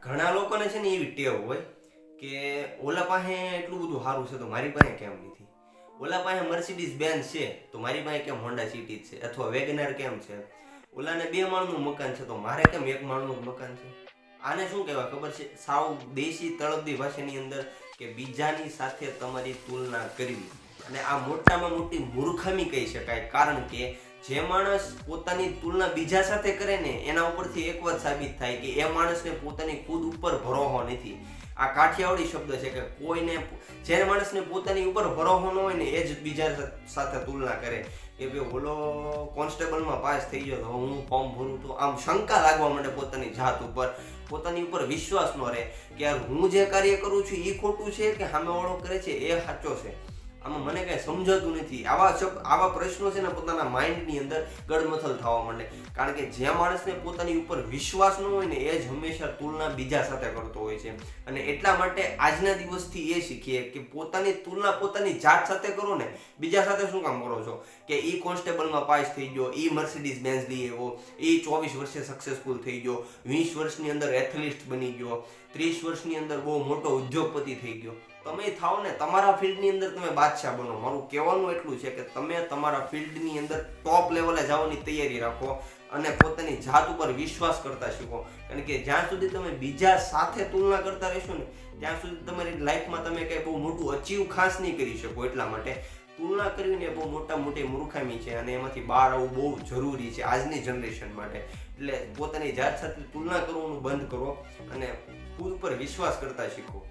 ઘણા લોકોને છે ને એવી ટેવ હોય કે ઓલા પાસે એટલું બધું સારું છે તો મારી પાસે કેમ નથી, ઓલા પાસે મર્સિડીઝ બેન્ઝ છે તો મારી પાસે કેમ હોન્ડા સિટી છે, અથવા વેગનાર કેમ છે, ઓલાને 2 માળનું મકાન છે તો મારે કેમ 1 માળનું મકાન છે. આને શું કહેવાય ખબર છે? સાવ દેશી તળપદી ભાષાની અંદર કે બીજાની સાથે તમારી તુલના કરવી. અને આ મોટામાં મોટી મૂર્ખામી કહી શકાય, કારણ કે જે માણસ પોતાની તુલના બીજા સાથે કરે ને એના ઉપરથી એક વાત સાબિત થાય કે એ માણસને પોતાની ખુદ ઉપર ભરોસો નથી. આ કાઠિયાવાડી શબ્દ છે કે કોઈને, જે માણસને પોતાની ઉપર ભરોસો ન હોય ને એ જ બીજા સાથે તુલના કરે કે ભાઈ ઓલો કોન્સ્ટેબલમાં પાસ થઈ ગયો તો હું ફોર્મ ભરું તો આમ શંકા લાગવા માંડે પોતાની જાત ઉપર, પોતાની ઉપર વિશ્વાસ ન રહે કે યાર હું જે કાર્ય કરું છું એ ખોટું છે કે સામેવાળો કરે છે એ સાચો છે. આમાં મને કઈ સમજાતું નથી. આવા પ્રશ્નો છે ને પોતાના માઇન્ડની અંદર ગડમથલ થવા માંડે, કારણ કે જે માણસને પોતાની ઉપર વિશ્વાસ ન હોય ને એ જ હંમેશા તુલના બીજા સાથે કરતો હોય છે. અને એટલા માટે આજના દિવસથી એ શીખીએ કે પોતાની તુલના પોતાની જાત સાથે કરો ને, બીજા સાથે શું કામ કરો છો કે ઈ કોન્સ્ટેબલમાં પાસ થઈ ગયો, ઈ મર્સિડીઝ બેન્ઝ લઈ આવ્યો, ઈ 24 વર્ષે સક્સેસફુલ થઈ ગયો, 20 વર્ષની અંદર એથલીટ બની ગયો, 30 વર્ષની અંદર બહુ મોટો ઉદ્યોગપતિ થઈ ગયો. તમે થાવ ને તમારા ફિલ્ડની અંદર તમે બાદશાહ બનો. મારું કહેવાનું એટલું છે કે તમે તમારા ફિલ્ડની અંદર ટોપ લેવલે જવાની તૈયારી રાખો અને પોતાની જાત ઉપર વિશ્વાસ કરતા શીખો. કારણ કે જ્યાં સુધી તમે બીજા સાથે તુલના કરતા રહેશો ને ત્યાં સુધી તમારી લાઈફમાં તમે કંઈ બહુ મોટું અચીવ ખાસ નહીં કરી શકો. એટલા માટે તુલના કરીને બહુ મોટી મૂર્ખામી છે અને એમાંથી બહાર આવવું બહુ જરૂરી છે આજની જનરેશન માટે. એટલે પોતાની જાત સાથે તુલના કરવાનું બંધ કરો અને ખુદ ઉપર વિશ્વાસ કરતા શીખો.